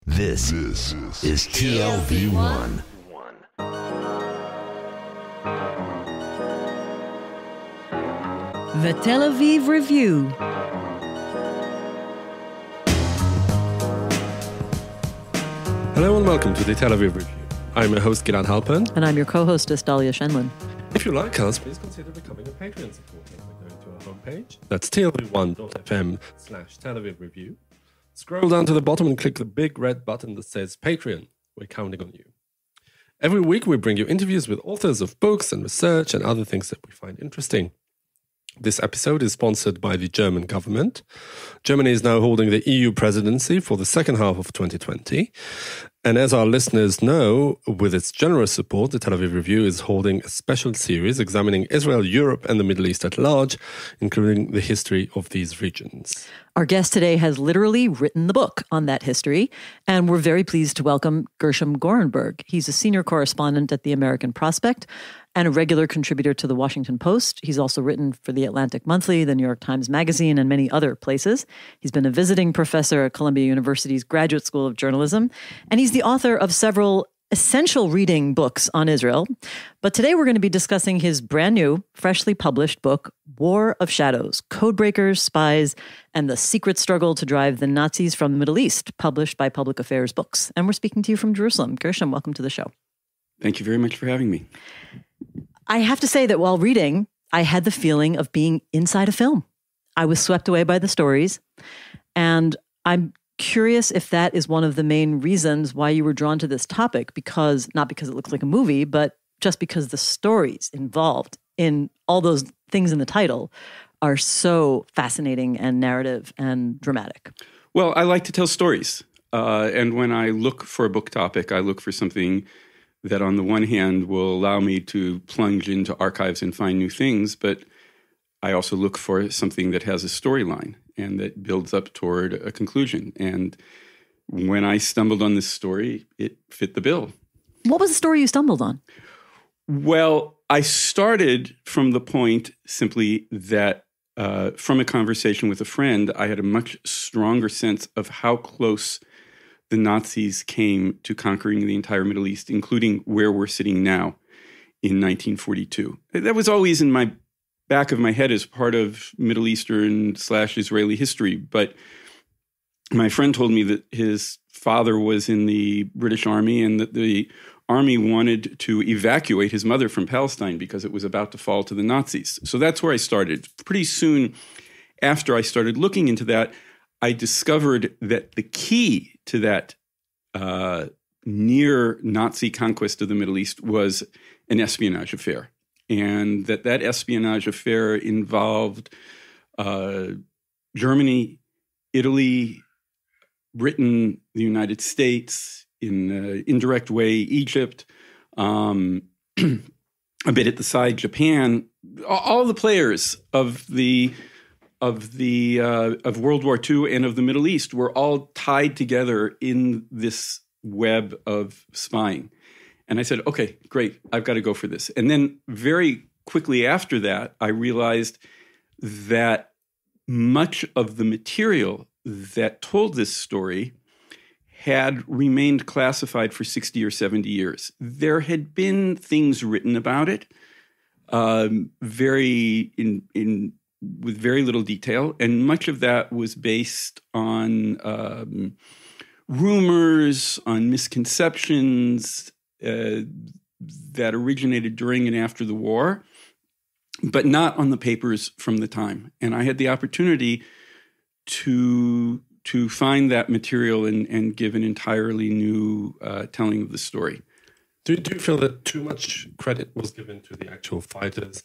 This is TLV1. The Tel Aviv Review. Hello and welcome to the Tel Aviv Review. I'm your host Gilad Halpern. And I'm your co-hostess, Dalia Shenlin. If you like us, please consider becoming a Patreon supporter by going to our homepage. That's tlv1.fm/Tel Aviv Review. Scroll down to the bottom and click the big red button that says Patreon. We're counting on you. Every week we bring you interviews with authors of books and research and other things that we find interesting. This episode is sponsored by the German government. Germany is now holding the EU presidency for the second half of 2020. And as our listeners know, with its generous support, the Tel Aviv Review is holding a special series examining Israel, Europe, and the Middle East at large, including the history of these regions. Our guest today has literally written the book on that history, and we're very pleased to welcome Gershom Gorenberg. He's a senior correspondent at the American Prospect and a regular contributor to the Washington Post. He's also written for the Atlantic Monthly, the New York Times Magazine, and many other places. He's been a visiting professor at Columbia University's Graduate School of Journalism, and he's the author of several essential reading books on Israel. But today we're going to be discussing his brand new, freshly published book, War of Shadows, Codebreakers, Spies, and the Secret Struggle to Drive the Nazis from the Middle East, published by Public Affairs Books. And we're speaking to you from Jerusalem. Gershom, welcome to the show. Thank you very much for having me. I have to say that while reading, I had the feeling of being inside a film. I was swept away by the stories, and I'm curious if that is one of the main reasons why you were drawn to this topic, because not because it looks like a movie, but just because the stories involved in all those things in the title are so fascinating and narrative and dramatic. Well, I like to tell stories. And when I look for a book topic, I look for something that on the one hand will allow me to plunge into archives and find new things, but I also look for something that has a storyline and that builds up toward a conclusion. And when I stumbled on this story, it fit the bill. What was the story you stumbled on? Well, I started from the point simply that from a conversation with a friend, I had a much stronger sense of how close the Nazis came to conquering the entire Middle East, including where we're sitting now in 1942. That was always in my back of my head as part of Middle Eastern/Israeli history. But my friend told me that his father was in the British Army and that the army wanted to evacuate his mother from Palestine because it was about to fall to the Nazis. So that's where I started. Pretty soon after I started looking into that, I discovered that the key to that near Nazi conquest of the Middle East was an espionage affair. And that espionage affair involved Germany, Italy, Britain, the United States, in an indirect way, Egypt, a bit at the side, Japan, all the players of World War II and of the Middle East were all tied together in this web of spying. And I said, okay, great, I've got to go for this. And then very quickly after that, I realized that much of the material that told this story had remained classified for 60 or 70 years. There had been things written about it, with very little detail, and much of that was based on rumors, on misconceptions that originated during and after the war, but not on the papers from the time. And I had the opportunity to find that material and give an entirely new telling of the story. Do you feel that too much credit was given to the actual fighters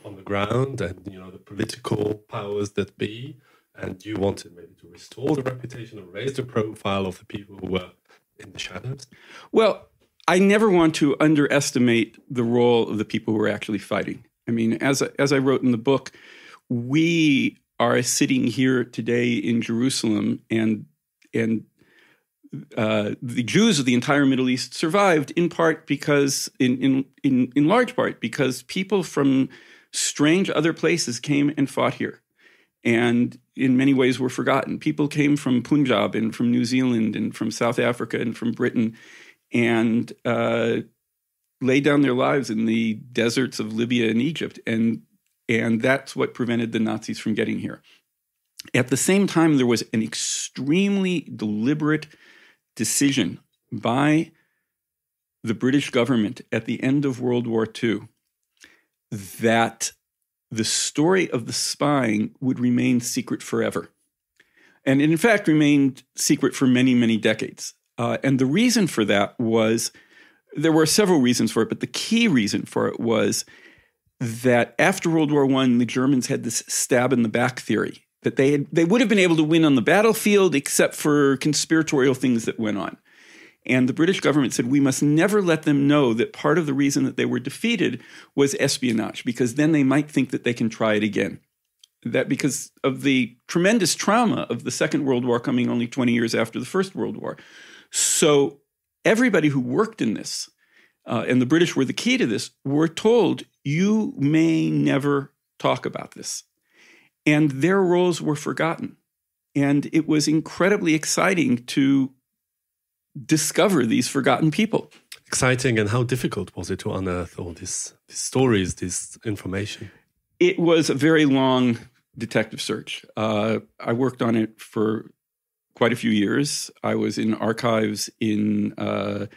on the ground and, the political powers that be, and you wanted maybe to restore the reputation or raise the profile of the people who were in the shadows? Well, I never want to underestimate the role of the people who are actually fighting. I mean, as I wrote in the book, we are sitting here today in Jerusalem, and the Jews of the entire Middle East survived in part because, in large part, because people from strange other places came and fought here. and in many ways were forgotten. People came from Punjab and from New Zealand and from South Africa and from Britain and laid down their lives in the deserts of Libya and Egypt. And that's what prevented the Nazis from getting here. At the same time, there was an extremely deliberate decision by the British government at the end of World War II that the story of the spying would remain secret forever. And it, in fact, remained secret for many, many decades. And the reason for that was, there were several reasons for it, but the key reason for it was that after World War I, the Germans had this stab in the back theory, that they would have been able to win on the battlefield except for conspiratorial things that went on. And the British government said, we must never let them know that part of the reason that they were defeated was espionage, because then they might think that they can try it again. That because of the tremendous trauma of the Second World War coming only 20 years after the First World War. So everybody who worked in this, and the British were the key to this, were told, you may never talk about this. And their roles were forgotten. And it was incredibly exciting to discover these forgotten people. Exciting, and how difficult was it to unearth all these stories, this information? It was a very long detective search. I worked on it for quite a few years. I was in archives in a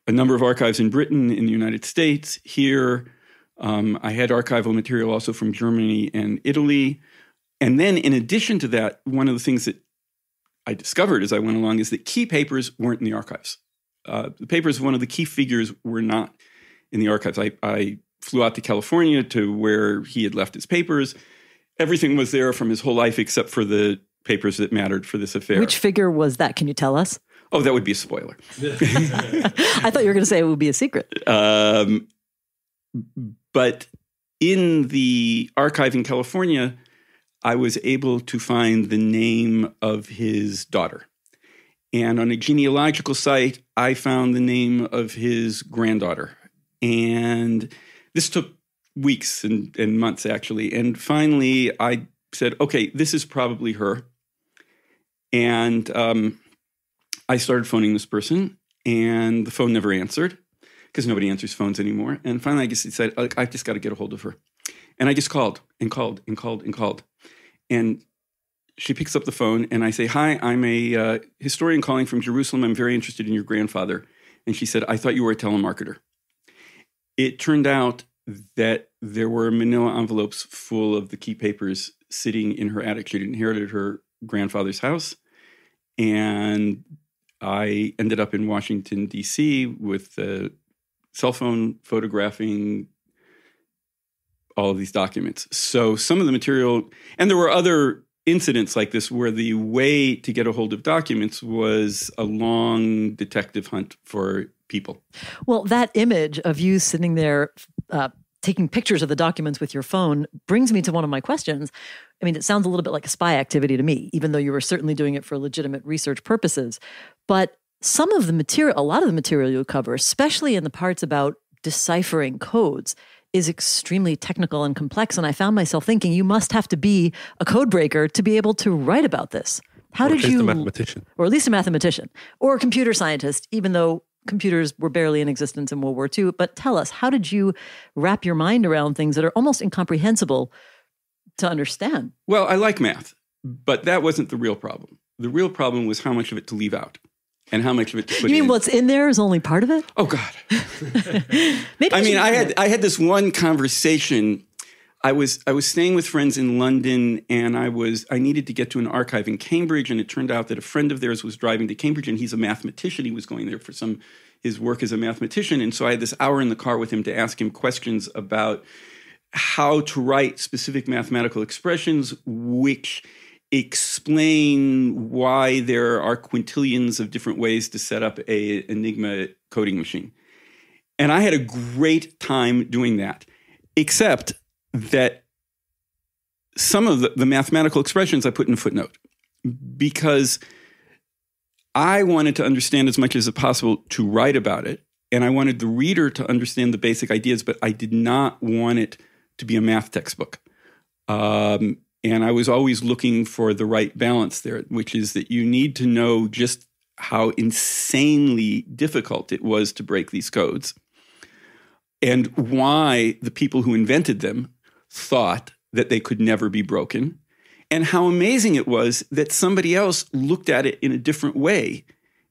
number of archives in Britain, in the United States, here. I had archival material also from Germany and Italy. And then in addition to that, one of the things that I discovered as I went along is that key papers weren't in the archives. The papers of one of the key figures were not in the archives. I flew out to California to where he had left his papers. Everything was there from his whole life except for the papers that mattered for this affair. Which figure was that? Can you tell us? Oh, that would be a spoiler. I thought you were going to say it would be a secret. But in the archive in California, I was able to find the name of his daughter. And on a genealogical site, I found the name of his granddaughter. And this took weeks and months, actually. And finally, I said, okay, this is probably her. And I started phoning this person, and the phone never answered, because nobody answers phones anymore. And finally, I just said, I've just got to get a hold of her. And I just called and called and called and called. And she picks up the phone, and I say, hi, I'm a historian calling from Jerusalem. I'm very interested in your grandfather. And she said, I thought you were a telemarketer. It turned out that there were manila envelopes full of the key papers sitting in her attic. She'd inherited her grandfather's house. And I ended up in Washington, D.C. with a cell phone photographing all of these documents. So some of the material, and there were other incidents like this where the way to get a hold of documents was a long detective hunt for people. Well, that image of you sitting there taking pictures of the documents with your phone brings me to one of my questions. I mean, it sounds a little bit like a spy activity to me, even though you were certainly doing it for legitimate research purposes. But some of the material, a lot of the material you cover, especially in the parts about deciphering codes, is extremely technical and complex. And I found myself thinking, you must have to be a code breaker to be able to write about this. How did you, a mathematician, or at least a mathematician, or a computer scientist, even though computers were barely in existence in World War II. But tell us, how did you wrap your mind around things that are almost incomprehensible to understand? Well, I like math, but that wasn't the real problem. The real problem was how much of it to leave out and how much of it to put in. You mean what's in there is only part of it? Oh, God. Maybe I had this one conversation. I was staying with friends in London, and I needed to get to an archive in Cambridge, and it turned out that a friend of theirs was driving to Cambridge, and he's a mathematician. He was going there for his work as a mathematician, and so I had this hour in the car with him to ask him questions about how to write specific mathematical expressions which explain why there are quintillions of different ways to set up a Enigma coding machine. And I had a great time doing that, except that some of the mathematical expressions I put in a footnote because I wanted to understand as much as possible to write about it, and I wanted the reader to understand the basic ideas, but I did not want it to be a math textbook. And I was always looking for the right balance there, which is that you need to know just how insanely difficult it was to break these codes and why the people who invented them thought that they could never be broken, and how amazing it was that somebody else looked at it in a different way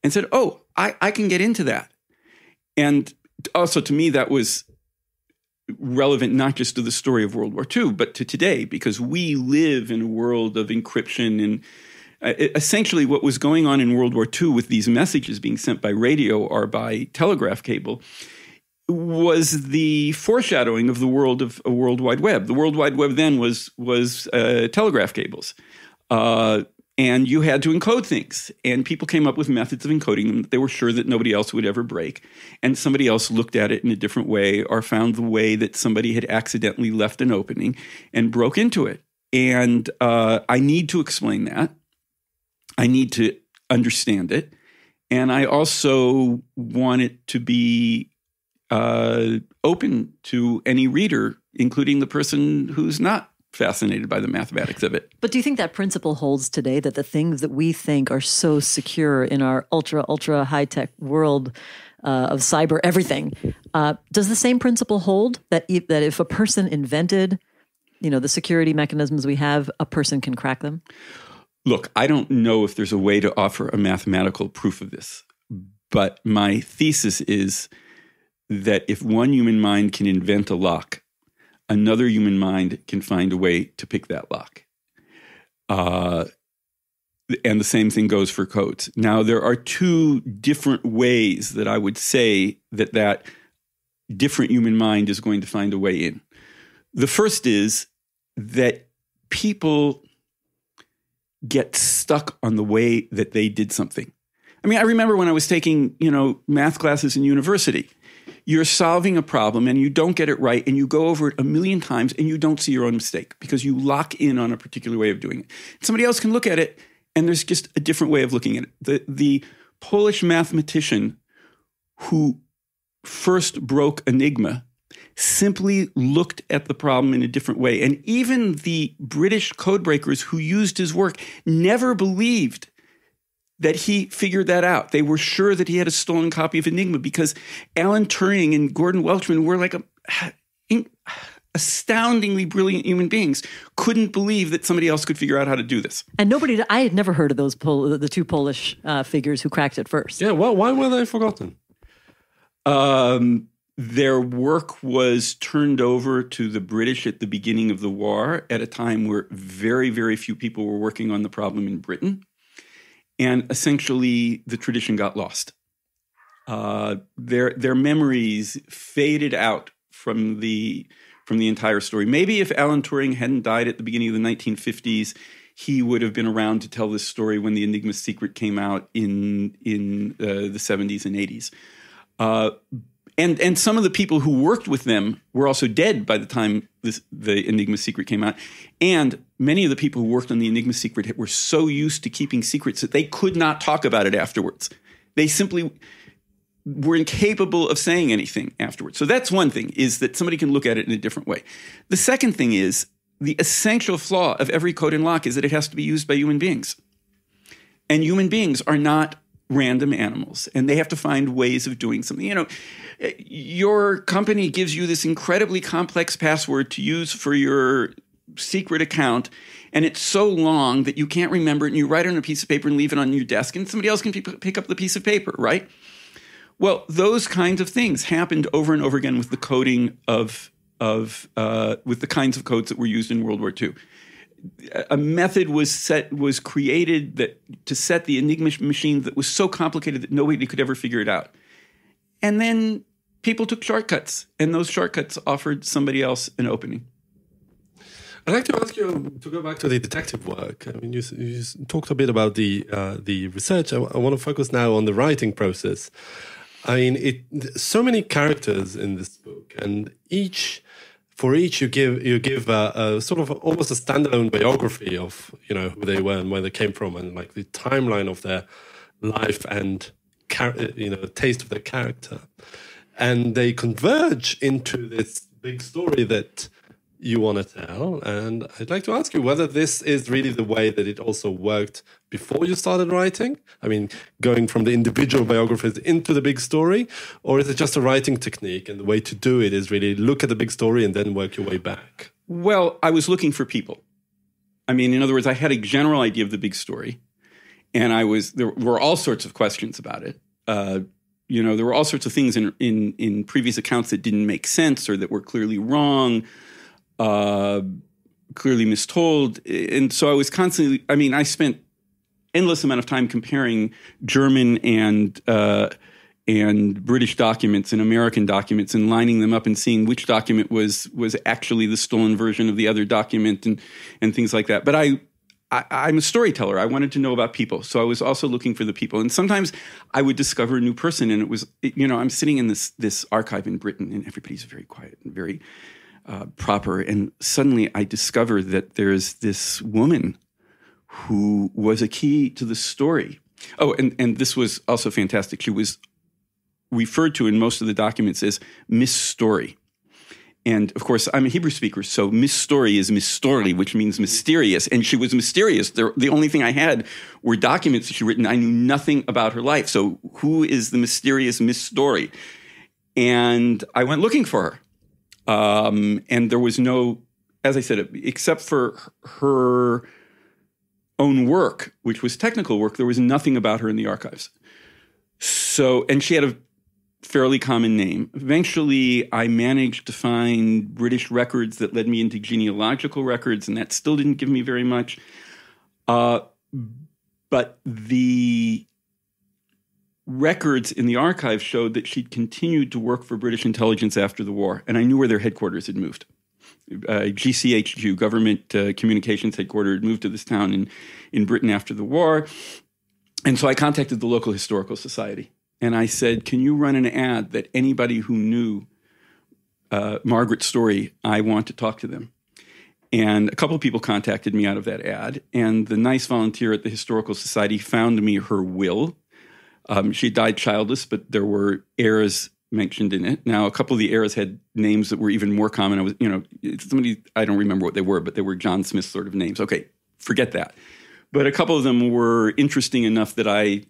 and said, oh, I can get into that. And also to me, that was relevant not just to the story of World War II, but to today, because we live in a world of encryption. And essentially what was going on in World War II with these messages being sent by radio or by telegraph cable was the foreshadowing of the world of a World Wide Web. The World Wide Web then was telegraph cables. And you had to encode things. And people came up with methods of encoding them that they were sure that nobody else would ever break. And somebody else looked at it in a different way or found the way that somebody had accidentally left an opening and broke into it. And I need to explain that. I need to understand it. And I also want it to be open to any reader, including the person who's not fascinated by the mathematics of it. But do you think that principle holds today, that the things that we think are so secure in our ultra high-tech world of cyber everything, does the same principle hold that if a person invented, the security mechanisms we have, a person can crack them? Look, I don't know if there's a way to offer a mathematical proof of this, but my thesis is that if one human mind can invent a lock, another human mind can find a way to pick that lock. And the same thing goes for codes. Now, there are two different ways that I would say that different human mind is going to find a way in. The first is that people get stuck on the way that they did something. I mean, I remember when I was taking, math classes in university. You're solving a problem and you don't get it right and you go over it a million times and you don't see your own mistake because you lock in on a particular way of doing it. Somebody else can look at it and there's just a different way of looking at it. The Polish mathematician who first broke Enigma simply looked at the problem in a different way. And even the British codebreakers who used his work never believed that he figured that out. They were sure that he had a stolen copy of Enigma because Alan Turing and Gordon Welchman were like astoundingly brilliant human beings, couldn't believe that somebody else could figure out how to do this. And I had never heard of the two Polish figures who cracked it first. Yeah, well, why were they forgotten? Their work was turned over to the British at the beginning of the war at a time where very, very few people were working on the problem in Britain. And essentially, the tradition got lost. Their memories faded out from the entire story. Maybe if Alan Turing hadn't died at the beginning of the 1950s, he would have been around to tell this story when the Enigma Secret came out in the 70s and 80s. And some of the people who worked with them were also dead by the time the Enigma Secret came out. And many of the people who worked on the Enigma Secret were so used to keeping secrets that they could not talk about it afterwards. They simply were incapable of saying anything afterwards. So that's one thing, is that somebody can look at it in a different way. The second thing is the essential flaw of every code and lock is that it has to be used by human beings. And human beings are not random animals, and they have to find ways of doing something. Your company gives you this incredibly complex password to use for your secret account, and it's so long that you can't remember it, and you write it on a piece of paper and leave it on your desk, and somebody else can pick up the piece of paper, right? Well, those kinds of things happened over and over again with the coding with the kinds of codes that were used in World War II. A method was created to set the Enigma machine that was so complicated that nobody could ever figure it out. And then people took shortcuts, and those shortcuts offered somebody else an opening. I'd like to ask you to go back to the detective work. I mean, you talked a bit about the research. I want to focus now on the writing process. I mean, so many characters in this book, and for each you give a sort of almost a standalone biography of who they were and where they came from, and like the timeline of their life and taste of their character, and they converge into this big story that you want to tell. And I'd like to ask you whether this is really the way that it also worked before you started writing. I mean, going from the individual biographies into the big story, or is it just a writing technique and the way to do it is really look at the big story and then work your way back? Well, I was looking for people. I mean, in other words, I had a general idea of the big story, and there were all sorts of questions about it. There were all sorts of things in previous accounts that didn't make sense or that were clearly wrong, clearly mistold. And so I was constantly, I spent endless amount of time comparing German and British documents and American documents and lining them up and seeing which document was actually the stolen version of the other document and things like that. But I'm a storyteller. I wanted to know about people. So I was also looking for the people. And sometimes I would discover a new person. And it was, I'm sitting in this archive in Britain and everybody's very quiet and very proper. And suddenly I discovered that there's this woman who was a key to the story. Oh, and this was also fantastic. She was referred to in most of the documents as Miss Story. And of course, I'm a Hebrew speaker, so Miss Story is Miss Story, which means mysterious. And she was mysterious. The only thing I had were documents that she'd written. I knew nothing about her life. So who is the mysterious Miss Story? And I went looking for her. And there was no, as I said, except for her own work, which was technical work, there was nothing about her in the archives. So, and she had a fairly common name. Eventually, I managed to find British records that led me into genealogical records, and that still didn't give me very much. But the records in the archive showed that she'd continued to work for British intelligence after the war, and I knew where their headquarters had moved. GCHQ, Government Communications Headquarters, had moved to this town in Britain after the war. And so I contacted the local historical society. And I said, can you run an ad that anybody who knew Margaret Story, I want to talk to them. And a couple of people contacted me out of that ad. And the nice volunteer at the Historical Society found me her will. She died childless, but there were heirs mentioned in it. Now, a couple of the heirs had names that were even more common. I don't remember what they were, but they were John Smith sort of names. Okay, forget that. But a couple of them were interesting enough that I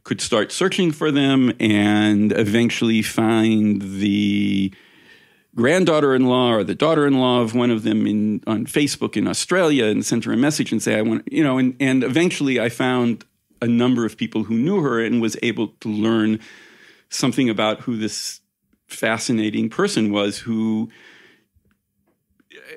could start searching for them and eventually find the granddaughter-in-law or the daughter-in-law of one of them on Facebook in Australia and sent her a message and say, I want, and eventually I found a number of people who knew her and was able to learn something about who this fascinating person was who,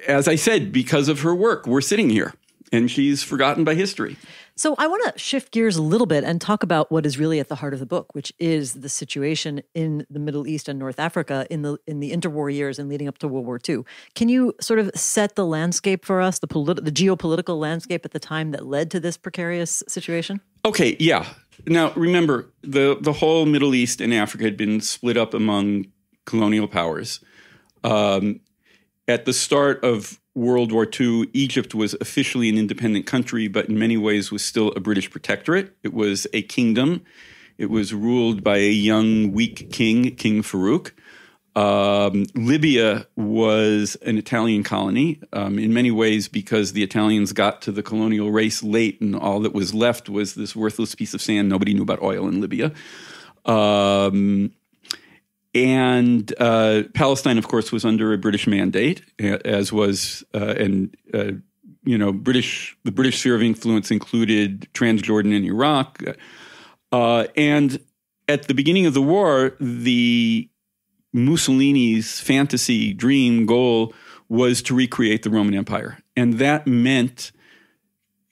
as I said, because of her work, we're sitting here and she's forgotten by history. So I want to shift gears a little bit and talk about what is really at the heart of the book, which is the situation in the Middle East and North Africa in the interwar years and leading up to World War II. Can you sort of set the landscape for us, the geopolitical landscape at the time that led to this precarious situation? Okay, yeah. Now, remember, the whole Middle East and Africa had been split up among colonial powers. At the start of World War II, Egypt was officially an independent country, but in many ways was still a British protectorate. It was a kingdom. It was ruled by a young, weak king, King Farouk. Libya was an Italian colony, in many ways because the Italians got to the colonial race late and all that was left was this worthless piece of sand. Nobody knew about oil in Libya. And Palestine, of course, was under a British mandate, as was, the British sphere of influence included Transjordan and Iraq. And at the beginning of the war, the Mussolini's fantasy, dream, goal was to recreate the Roman Empire. And that meant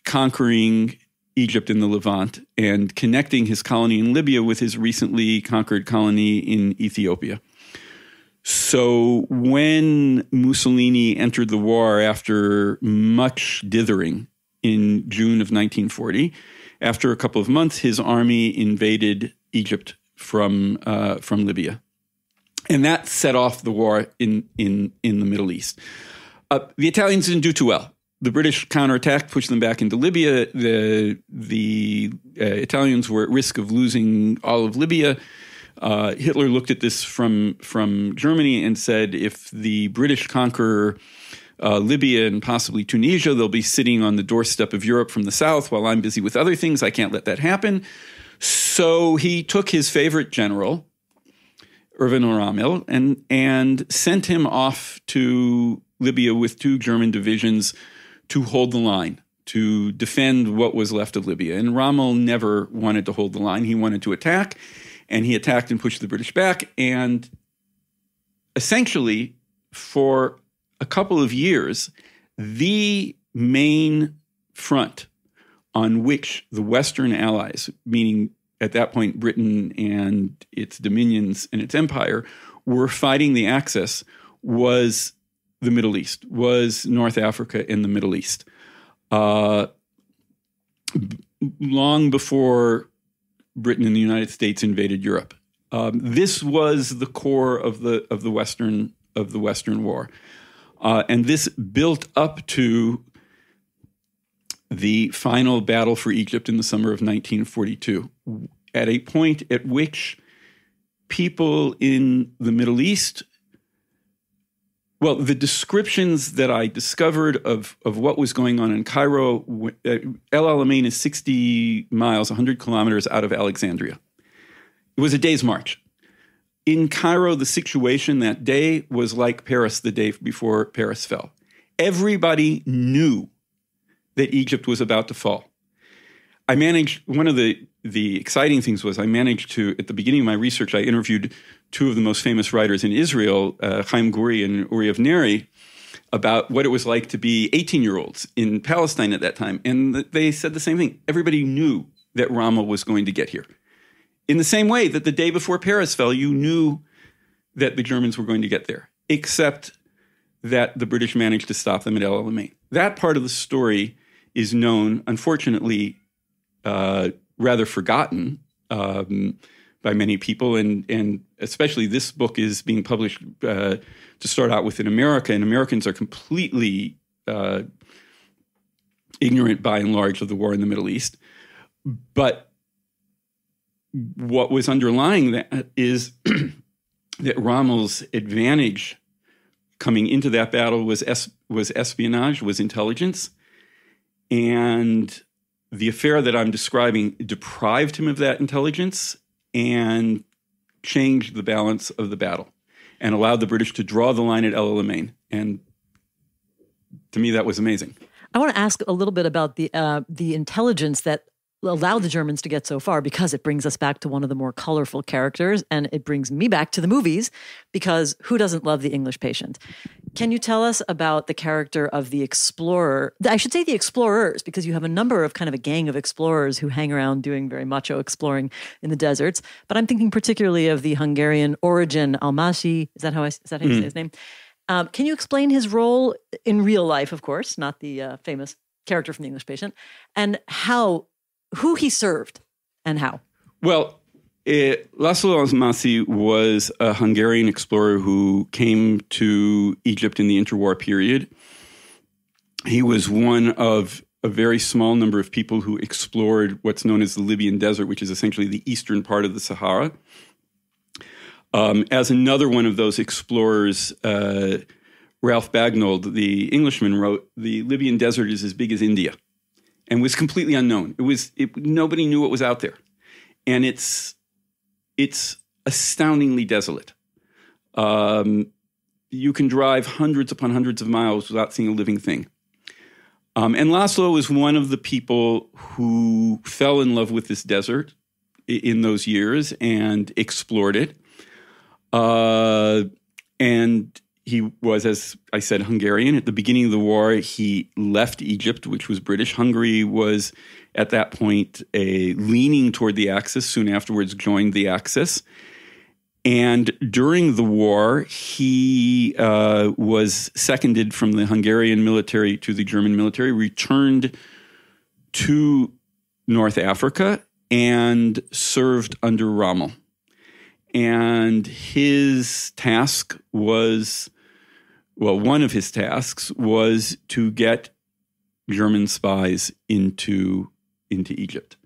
conquering Egypt and the Levant and connecting his colony in Libya with his recently conquered colony in Ethiopia. So when Mussolini entered the war after much dithering in June of 1940, after a couple of months, his army invaded Egypt from Libya. And that set off the war in the Middle East. The Italians didn't do too well. The British counterattacked, pushed them back into Libya. The Italians were at risk of losing all of Libya. Hitler looked at this from Germany and said, if the British conquer Libya and possibly Tunisia. They'll be sitting on the doorstep of Europe from the south while I'm busy with other things. I can't let that happen. So he took his favorite general, Erwin Rommel, and sent him off to Libya with 2 German divisions to hold the line, to defend what was left of Libya. And Rommel never wanted to hold the line. He wanted to attack, and he attacked and pushed the British back. And essentially, for a couple of years, the main front on which the Western allies, meaning at that point Britain and its dominions and its empire, were fighting the Axis, was the Middle East, was North Africa and the Middle East. Long before Britain and the United States invaded Europe, this was the core of the Western War, and this built up to the final battle for Egypt in the summer of 1942, at a point at which people in the Middle East, well, the descriptions that I discovered of what was going on in Cairo, El Alamein is 60 miles, 100 kilometers out of Alexandria. It was a day's march. In Cairo, the situation that day was like Paris the day before Paris fell. Everybody knew that Egypt was about to fall. I managed, one of the exciting things was I managed to, at the beginning of my research, I interviewed 2 of the most famous writers in Israel, Chaim Guri and Uri Avneri, about what it was like to be 18-year-olds in Palestine at that time. And they said the same thing. Everybody knew that Rommel was going to get here. In the same way that the day before Paris fell, you knew that the Germans were going to get there, except that the British managed to stop them at El Alamein. That part of the story is known, unfortunately, rather forgotten by many people, and especially this book is being published to start out with in America, and Americans are completely ignorant by and large of the war in the Middle East. But what was underlying that is that Rommel's advantage coming into that battle was espionage, was intelligence, and the affair that I'm describing deprived him of that intelligence and changed the balance of the battle and allowed the British to draw the line at El Alamein. And to me, that was amazing. I want to ask a little bit about the intelligence that allowed the Germans to get so far, because it brings us back to one of the more colorful characters, and it brings me back to the movies, because who doesn't love the English Patient? Can you tell us about the character of the explorer? I should say the explorers, because you have a number of kind of a gang of explorers who hang around doing very macho exploring in the deserts. But I'm thinking particularly of the Hungarian Origin Almásy. Is that how you say his name? Can you explain his role in real life, of course, not the famous character from the English Patient, and who he served and how? Well, László Almásy was a Hungarian explorer who came to Egypt in the interwar period. He was one of a very small number of people who explored what's known as the Libyan Desert, which is essentially the eastern part of the Sahara. As another one of those explorers, Ralph Bagnold, the Englishman, wrote, "The Libyan Desert is as big as India," and was completely unknown. Nobody knew what was out there. And it's astoundingly desolate. You can drive hundreds upon hundreds of miles without seeing a living thing. And László was one of the people who fell in love with this desert in those years and explored it. And he was, as I said, Hungarian. At the beginning of the war, he left Egypt, which was British. Hungary was, at that point, leaning toward the Axis, soon afterwards joined the Axis. And during the war, he was seconded from the Hungarian military to the German military, returned to North Africa, and served under Rommel. And his task was, well, one of his tasks was to get German spies into Egypt,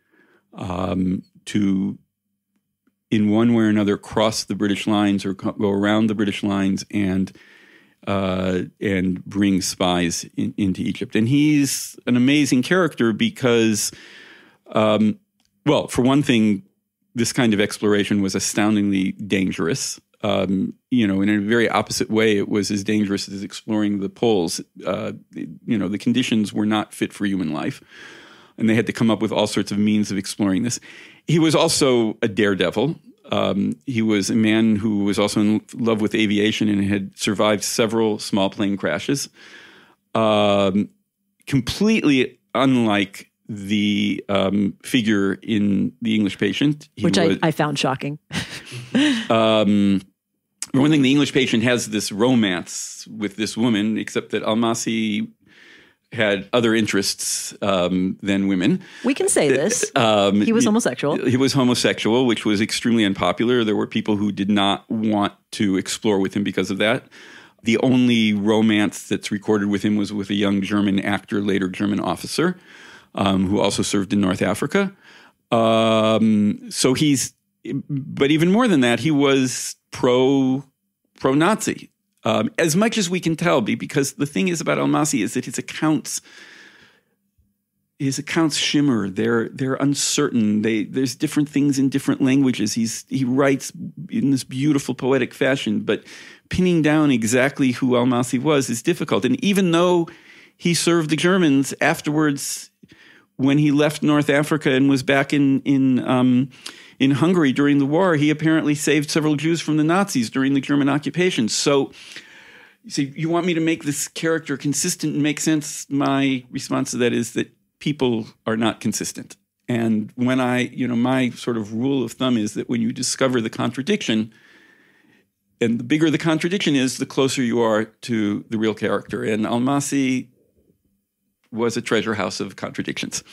to, in one way or another, cross the British lines or go around the British lines and and bring spies into Egypt. And he's an amazing character because, well, for one thing, this kind of exploration was astoundingly dangerous. In a very opposite way, it was as dangerous as exploring the poles. The conditions were not fit for human life, and they had to come up with all sorts of means of exploring this. He was also a daredevil. He was a man who was also in love with aviation and had survived several small plane crashes. Completely unlike the figure in The English Patient. Which I found shocking. For one thing, The English Patient has this romance with this woman, except that Almasi had other interests than women. We can say this. He was homosexual. He was homosexual, which was extremely unpopular. There were people who did not want to explore with him because of that. The only romance that's recorded with him was with a young German actor, later German officer, who also served in North Africa. But even more than that, he was pro-Nazi. As much as we can tell, because the thing is about Almasi is that his accounts shimmer. They're uncertain. There's different things in different languages. He writes in this beautiful poetic fashion, but pinning down exactly who Almasi was is difficult. And even though he served the Germans afterwards, when he left North Africa and was back in Hungary during the war, he apparently saved several Jews from the Nazis during the German occupation. So, you want me to make this character consistent and make sense? My response to that is that people are not consistent. And when my sort of rule of thumb is that when you discover the contradiction, and the bigger the contradiction is, the closer you are to the real character. And Almasi was a treasure house of contradictions.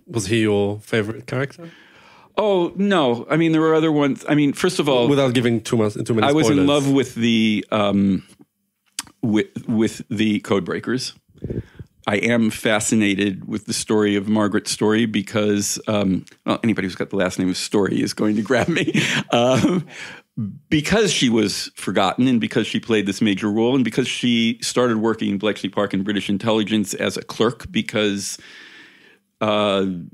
Was he your favorite character? Oh, no. I mean, there were other ones. I mean, first of all, without giving too many spoilers. I was in love with the with the Codebreakers. I am fascinated with the story of Margaret Story because, anybody who's got the last name of Story is going to grab me. Because she was forgotten and because she played this major role and because she started working in Bletchley Park in British intelligence as a clerk because women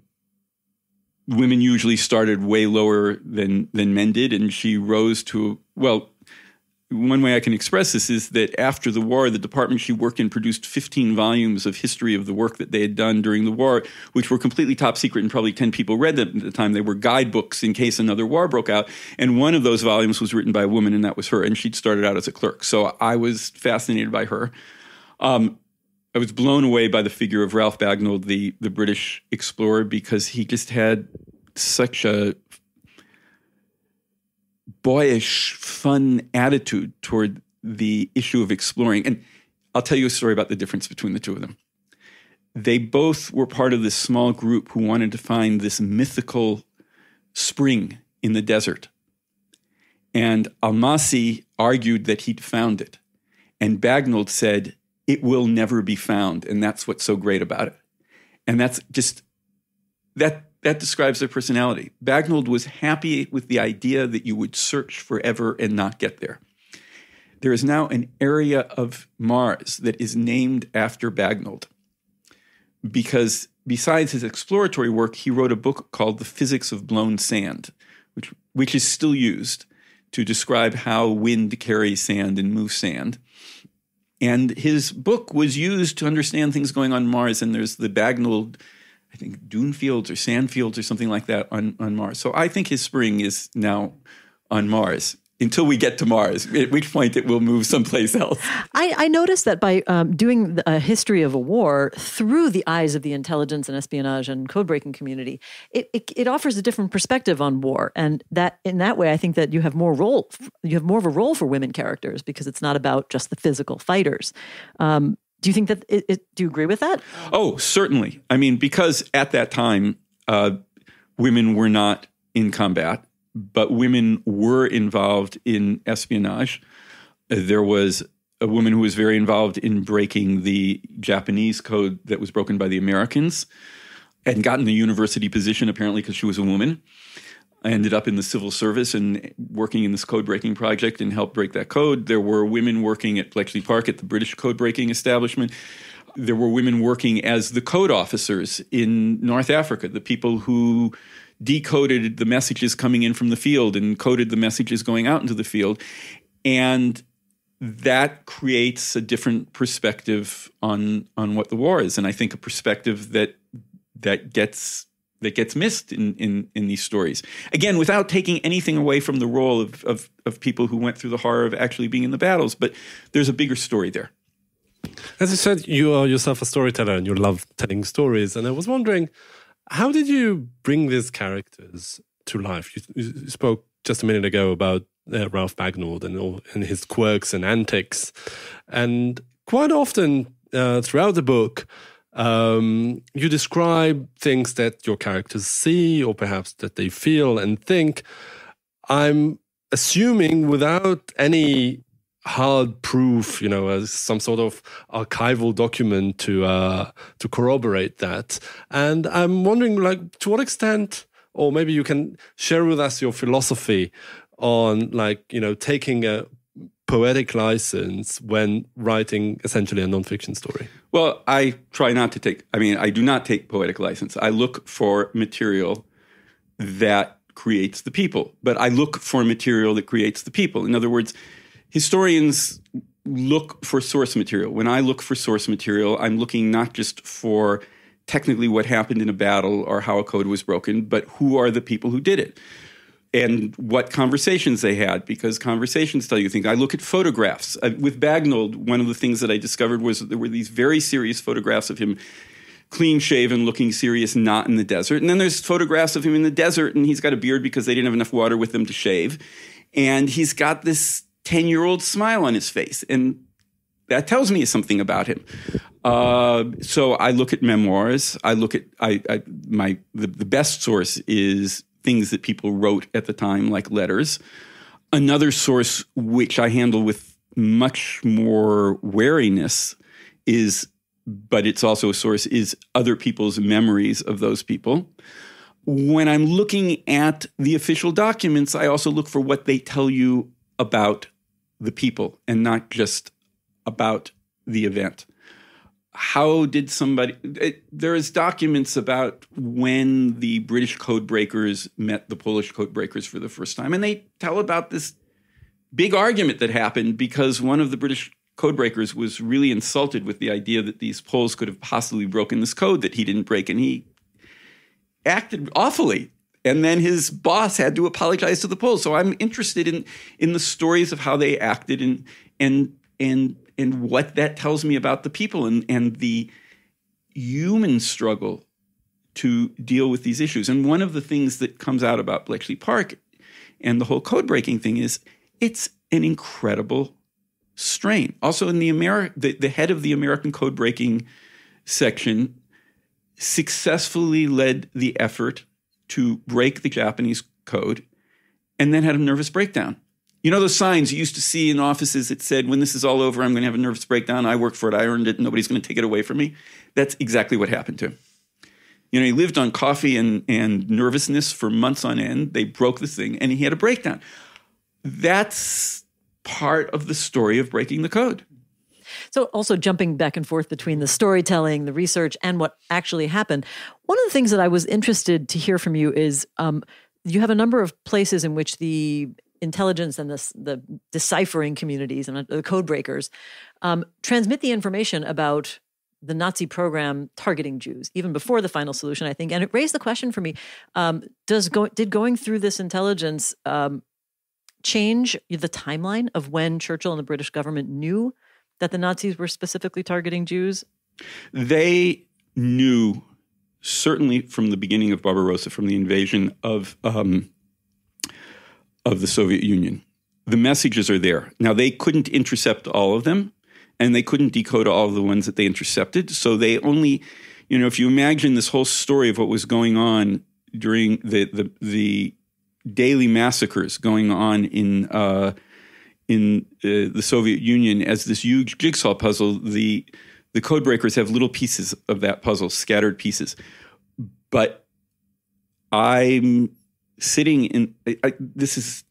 usually started way lower than men did, and she rose to, one way I can express this is that after the war, the department she worked in produced 15 volumes of history of the work that they had done during the war, which were completely top secret and probably 10 people read them at the time. They were guidebooks in case another war broke out. And one of those volumes was written by a woman, and that was her. And she'd started out as a clerk. So I was fascinated by her. I was blown away by the figure of Ralph Bagnold, the British explorer, because he just had such a boyish, fun attitude toward the issue of exploring. And I'll tell you a story about the difference between the two of them. They both were part of this small group who wanted to find this mythical spring in the desert. And Almasi argued that he'd found it. And Bagnold said, it will never be found. And that's what's so great about it. And that's just, that describes their personality. Bagnold was happy with the idea that you would search forever and not get there. There is now an area of Mars that is named after Bagnold because besides his exploratory work, he wrote a book called The Physics of Blown Sand, which is still used to describe how wind carries sand and moves sand. And his book was used to understand things going on Mars, and there's the Bagnold, I think, dune fields or sand fields or something like that on Mars. So I think his spring is now on Mars until we get to Mars, at which point it will move someplace else. I noticed that by doing a history of a war through the eyes of the intelligence and espionage and code-breaking community, it offers a different perspective on war. And that in that way, I think that you have more of a role for women characters because it's not about just the physical fighters. Do you think that do you agree with that? Oh, certainly. I mean, because at that time, women were not in combat, but women were involved in espionage. There was a woman who was very involved in breaking the Japanese code that was broken by the Americans and gotten a university position, apparently, because she was a woman. I ended up in the civil service and working in this code breaking project and helped break that code. There were women working at Bletchley Park at the British code breaking establishment. There were women working as the code officers in North Africa, the people who decoded the messages coming in from the field and coded the messages going out into the field. And that creates a different perspective on what the war is. And I think a perspective that gets missed in these stories. Again, without taking anything away from the role of people who went through the horror of actually being in the battles. But there's a bigger story there. As you said, you are yourself a storyteller and you love telling stories. And I was wondering, how did you bring these characters to life? You spoke just a minute ago about Ralph Bagnold and his quirks and antics. And quite often throughout the book, you describe things that your characters see or perhaps that they feel and think. I'm assuming without any hard proof, as some sort of archival document to corroborate that. And I'm wondering, to what extent, or maybe you can share with us your philosophy on, taking a poetic license when writing essentially a nonfiction story. Well, I try not to I do not take poetic license. I look for material that creates the people, but I look for material that creates the people. In other words, historians look for source material. When I look for source material, I'm looking not just for technically what happened in a battle or how a code was broken, but who are the people who did it and what conversations they had, because conversations tell you things. I look at photographs. With Bagnold, one of the things that I discovered was that there were these very serious photographs of him clean-shaven, looking serious, not in the desert. And then there's photographs of him in the desert, and he's got a beard because they didn't have enough water with him to shave. And he's got this 10-year-old smile on his face, and that tells me something about him. So I look at memoirs. I look at the best source is things that people wrote at the time, like letters. Another source, which I handle with much more wariness, but it's also a source, is other people's memories of those people. When I'm looking at the official documents, I also look for what they tell you about the people and not just about the event. How did there is documents about when the British code breakers met the Polish code breakers for the first time, and they tell about this big argument that happened because one of the British code breakers was really insulted with the idea that these Poles could have possibly broken this code that he didn't break, and he acted awfully. And then his boss had to apologize to the Poles. So I'm interested in the stories of how they acted and what that tells me about the people and the human struggle to deal with these issues. And one of the things that comes out about Bletchley Park and the whole code breaking thing is it's an incredible strain. Also, in the head of the American code breaking section successfully led the effort to break the Japanese code and then had a nervous breakdown. You know those signs you used to see in offices that said, when this is all over, I'm going to have a nervous breakdown. I worked for it. I earned it. Nobody's going to take it away from me. That's exactly what happened to him. He lived on coffee and nervousness for months on end. They broke this thing and he had a breakdown. That's part of the story of breaking the code. So also jumping back and forth between the storytelling, the research, and what actually happened. One of the things that I was interested to hear from you is you have a number of places in which the intelligence and the deciphering communities and the code breakers transmit the information about the Nazi program targeting Jews, even before the final solution, I think. And it raised the question for me, did going through this intelligence change the timeline of when Churchill and the British government knew that the Nazis were specifically targeting Jews? They knew, certainly from the beginning of Barbarossa, from the invasion of the Soviet Union. The messages are there. Now, they couldn't intercept all of them, and they couldn't decode all of the ones that they intercepted. So they only, if you imagine this whole story of what was going on during the daily massacres going on in the Soviet Union as this huge jigsaw puzzle, the code breakers have little pieces of that puzzle, scattered pieces. But I'm sitting in, this is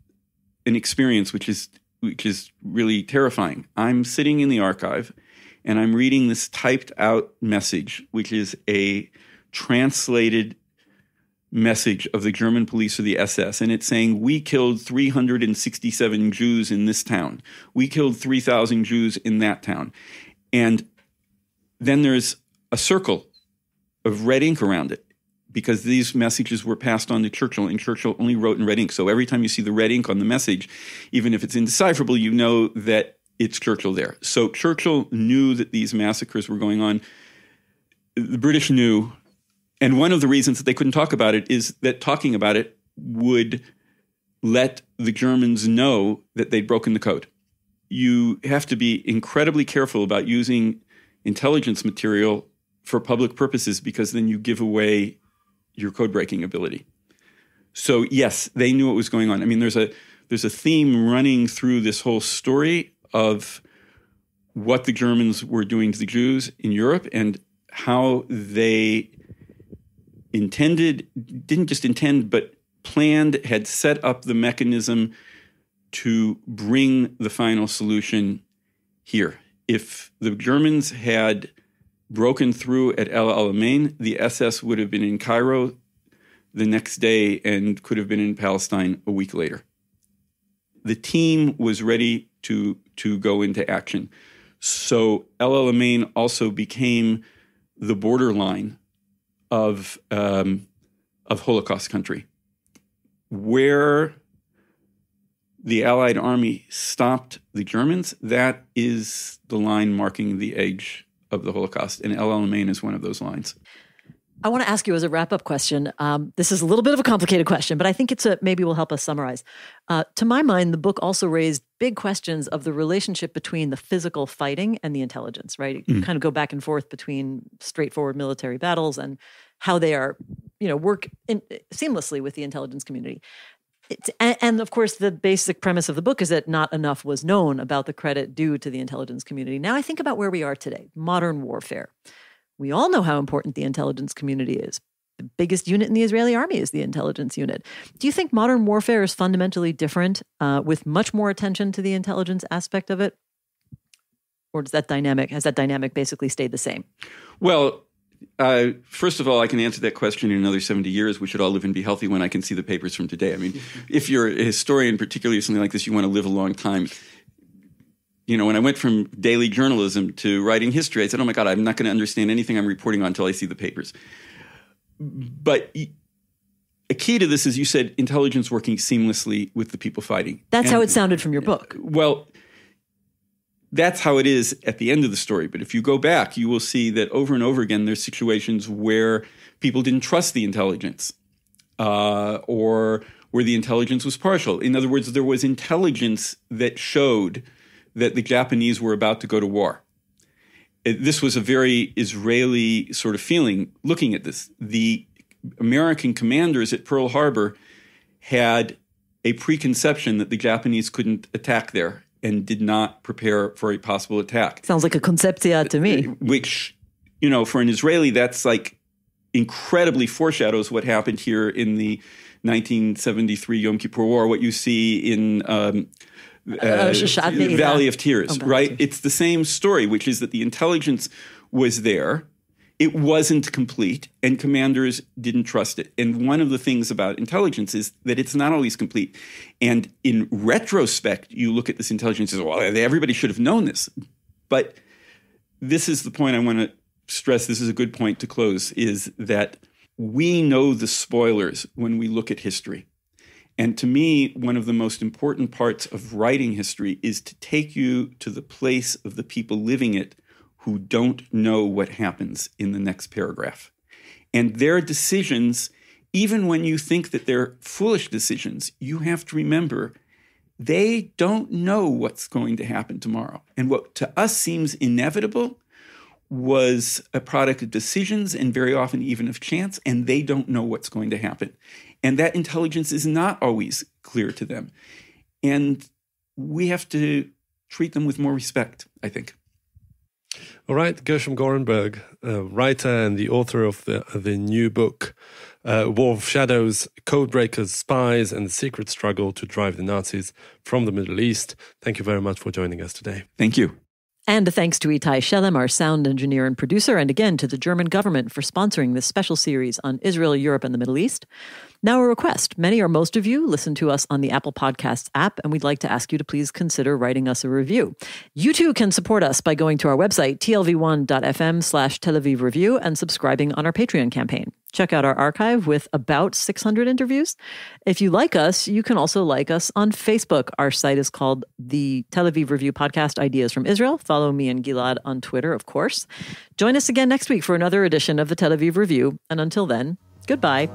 an experience which is really terrifying. I'm sitting in the archive and I'm reading this typed out message, which is a translated message of the German police or the SS. And it's saying, we killed 367 Jews in this town. We killed 3,000 Jews in that town. And then there's a circle of red ink around it, because these messages were passed on to Churchill, and Churchill only wrote in red ink. So every time you see the red ink on the message, even if it's indecipherable, you know that it's Churchill there. So Churchill knew that these massacres were going on. The British knew, and one of the reasons that they couldn't talk about it is that talking about it would let the Germans know that they'd broken the code. You have to be incredibly careful about using intelligence material for public purposes, because then you give away your code-breaking ability. So yes, they knew what was going on. I mean, there's a theme running through this whole story of what the Germans were doing to the Jews in Europe and how they didn't just intend, but planned, had set up the mechanism to bring the final solution here. If the Germans had broken through at El Alamein, the SS would have been in Cairo the next day and could have been in Palestine a week later. The team was ready to go into action. So El Alamein also became the borderline of Holocaust country, where the Allied army stopped the Germans. That is the line marking the edge of the Holocaust, and El Alamein is one of those lines. I want to ask you as a wrap-up question. This is a little bit of a complicated question, but I think maybe will help us summarize. To my mind, the book also raised big questions of the relationship between the physical fighting and the intelligence, right? You kind of go back and forth between straightforward military battles and how they are, work seamlessly with the intelligence community. And of course, the basic premise of the book is that not enough was known about the credit due to the intelligence community. Now I think about where we are today, modern warfare. We all know how important the intelligence community is. The biggest unit in the Israeli army is the intelligence unit. Do you think modern warfare is fundamentally different, with much more attention to the intelligence aspect of it? Or has that dynamic basically stayed the same? Well, first of all, I can answer that question in another 70 years. We should all live and be healthy when I can see the papers from today. I mean, if you're a historian, particularly something like this, you want to live a long time. When I went from daily journalism to writing history, I said, oh my God, I'm not going to understand anything I'm reporting on until I see the papers. But a key to this is, you said, intelligence working seamlessly with the people fighting. That's how it sounded from your book. Well, that's how it is at the end of the story. But if you go back, you will see that over and over again, there's situations where people didn't trust the intelligence, or where the intelligence was partial. In other words, there was intelligence that showed that the Japanese were about to go to war. This was a very Israeli sort of feeling looking at this. The American commanders at Pearl Harbor had a preconception that the Japanese couldn't attack there and did not prepare for a possible attack. Sounds like a conceptia to me. Which, for an Israeli, that's like incredibly foreshadows what happened here in the 1973 Yom Kippur War, what you see in Valley of Tears, right? It's the same story, which is that the intelligence was there. It wasn't complete, and commanders didn't trust it. And one of the things about intelligence is that it's not always complete. And in retrospect, you look at this intelligence and say, well, everybody should have known this. But this is the point I want to stress. This is a good point to close, is that we know the spoilers when we look at history. And to me, one of the most important parts of writing history is to take you to the place of the people living it who don't know what happens in the next paragraph. And their decisions, even when you think that they're foolish decisions, you have to remember they don't know what's going to happen tomorrow. And what to us seems inevitable was a product of decisions and very often even of chance, and they don't know what's going to happen. And that intelligence is not always clear to them. And we have to treat them with more respect, I think. All right, Gershom Gorenberg, writer and the author of the new book, War of Shadows, Codebreakers, Spies, and the secret struggle to drive the Nazis from the Middle East. Thank you very much for joining us today. Thank you. And thanks to Itai Shelem, our sound engineer and producer, and again to the German government for sponsoring this special series on Israel, Europe, and the Middle East. Now a request. Many or most of you listen to us on the Apple Podcasts app, and we'd like to ask you to please consider writing us a review. You too can support us by going to our website, tlv1.fm/Tel Aviv Review, and subscribing on our Patreon campaign. Check out our archive with about 600 interviews. If you like us, you can also like us on Facebook. Our site is called the Tel Aviv Review Podcast Ideas from Israel. Follow me and Gilad on Twitter, of course. Join us again next week for another edition of the Tel Aviv Review. And until then, goodbye.